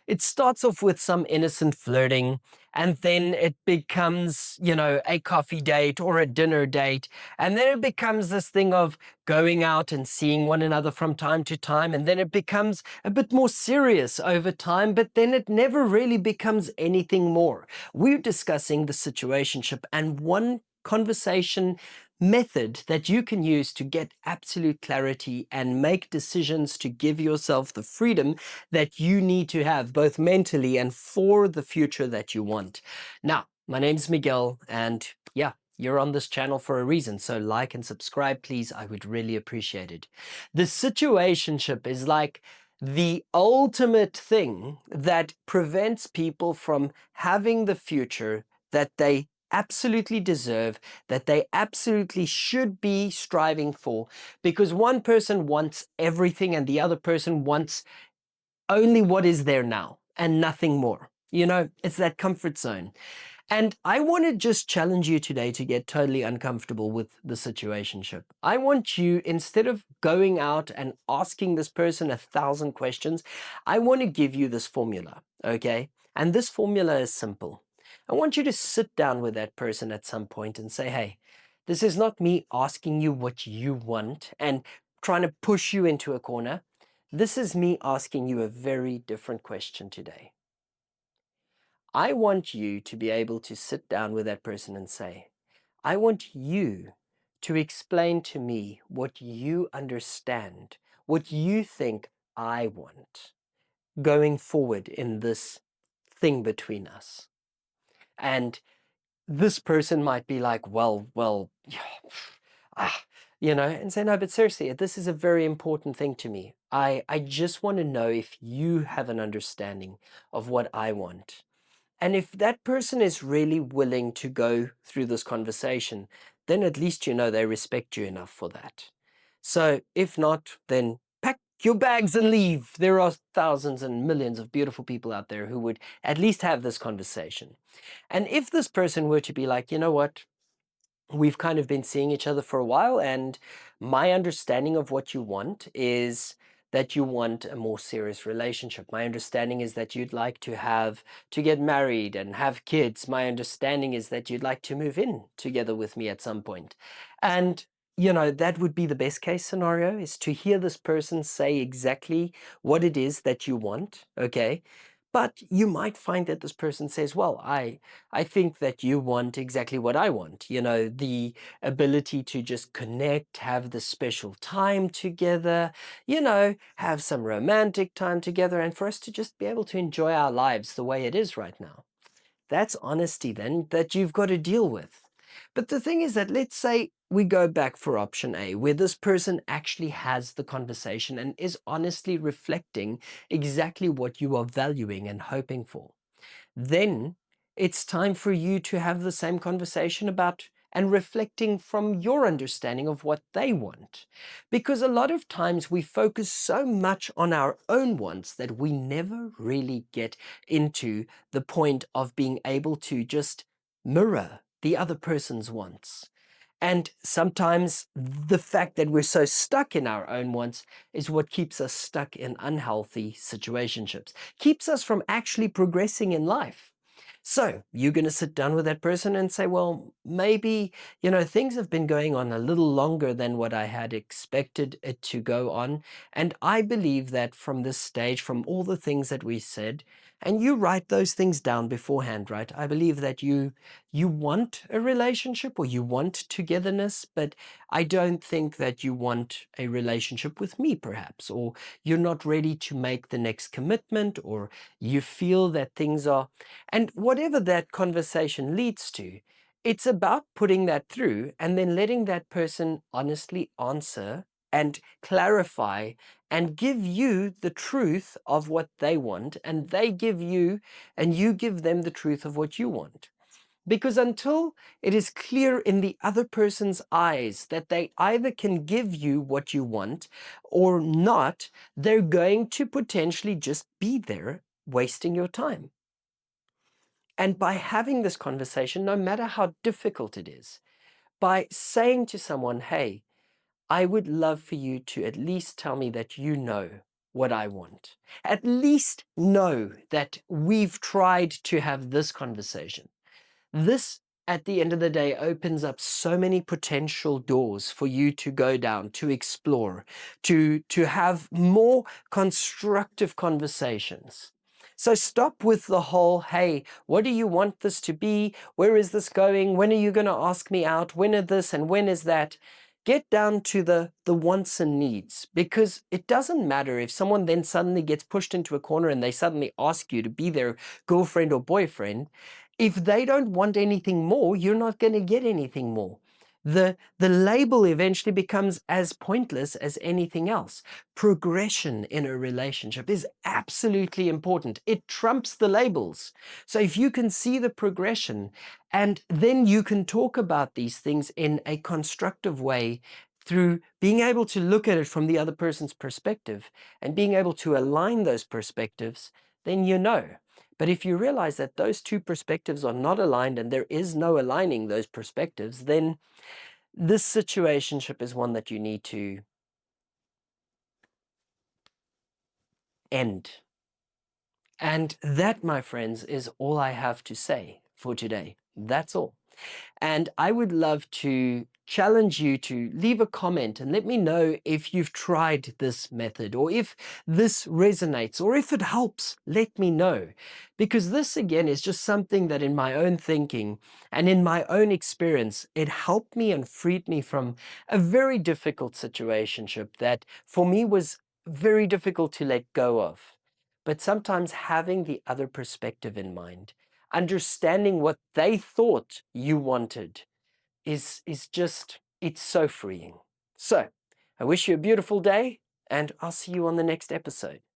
It starts off with some innocent flirting, and then it becomes, a coffee date or a dinner date. And then it becomes this thing of going out and seeing one another from time to time. And then it becomes a bit more serious over time, but then it never really becomes anything more. We're discussing the situationship, and one conversation method that you can use to get absolute clarity and make decisions to give yourself the freedom that you need to have, both mentally and for the future that you want. Now, my name's Miguel, and yeah, you're on this channel for a reason. So like and subscribe, please. I would really appreciate it. The situationship is like the ultimate thing that prevents people from having the future that they absolutely deserve, that they absolutely should be striving for, because one person wants everything and the other person wants only what is there now and nothing more. It's that comfort zone. And I want to just challenge you today to get totally uncomfortable with the situationship. I want you, instead of going out and asking this person 1,000 questions, I want to give you this formula, okay? And this formula is simple. I want you to sit down with that person at some point and say, hey, this is not me asking you what you want and trying to push you into a corner. This is me asking you a very different question today. I want you to be able to sit down with that person and say, I want you to explain to me what you understand, what you think I want going forward in this thing between us. And this person might be like, well, yeah, and say, no, but seriously, this is a very important thing to me. I just want to know if you have an understanding of what I want. And if that person is really willing to go through this conversation, then at least they respect you enough for that. So if not, then pack your bags and leave. There are thousands and millions of beautiful people out there who would at least have this conversation. And if this person were to be like, you know what, we've kind of been seeing each other for a while, and my understanding of what you want is that you want a more serious relationship. My understanding is that you'd like to get married and have kids. My understanding is that you'd like to move in together with me at some point. And that would be the best case scenario, is to hear this person say exactly what it is that you want, okay? But you might find that this person says, well, I think that you want exactly what I want, the ability to just connect, have this special time together, have some romantic time together, and for us to just be able to enjoy our lives the way it is right now. That's honesty then that you've got to deal with. But the thing is that, let's say we go back for option A, where this person actually has the conversation and is honestly reflecting exactly what you are valuing and hoping for. Then it's time for you to have the same conversation about and reflecting from your understanding of what they want. Because a lot of times we focus so much on our own wants that we never really get into the point of being able to just mirror the other person's wants. And sometimes the fact that we're so stuck in our own wants is what keeps us stuck in unhealthy situationships, keeps us from actually progressing in life. So you're going to sit down with that person and say, well, maybe, things have been going on a little longer than what I had expected it to go on. And I believe that from this stage, from all the things that we said, and you write those things down beforehand, right? I believe that you want a relationship or you want togetherness, but I don't think that you want a relationship with me, perhaps, or you're not ready to make the next commitment, or you feel that things are, and whatever that conversation leads to, it's about putting that through and then letting that person honestly answer and clarify and give you the truth of what they want, and they give you and you give them the truth of what you want. Because until it is clear in the other person's eyes that they either can give you what you want or not, they're going to potentially just be there wasting your time. And by having this conversation, no matter how difficult it is, by saying to someone, hey, I would love for you to at least tell me that you know what I want. At least know that we've tried to have this conversation. This, at the end of the day, opens up so many potential doors for you to go down, to explore, to have more constructive conversations. So stop with the whole, hey, what do you want this to be? Where is this going? When are you going to ask me out? When is this and when is that? Get down to the wants and needs, because it doesn't matter if someone then suddenly gets pushed into a corner and they suddenly ask you to be their girlfriend or boyfriend. If they don't want anything more, you're not going to get anything more. The label eventually becomes as pointless as anything else. Progression in a relationship is absolutely important. It trumps the labels. So if you can see the progression, and then you can talk about these things in a constructive way through being able to look at it from the other person's perspective and being able to align those perspectives, then you know. But if you realize that those two perspectives are not aligned and there is no aligning those perspectives, then this situationship is one that you need to end. And that, my friends, is all I have to say for today. That's all. And I would love to challenge you to leave a comment and let me know if you've tried this method, or if this resonates, or if it helps. Let me know. Because this, again, is just something that in my own thinking and in my own experience, it helped me and freed me from a very difficult situationship that for me was very difficult to let go of. But sometimes having the other perspective in mind, understanding what they thought you wanted, is just, it's so freeing. So I wish you a beautiful day, and I'll see you on the next episode.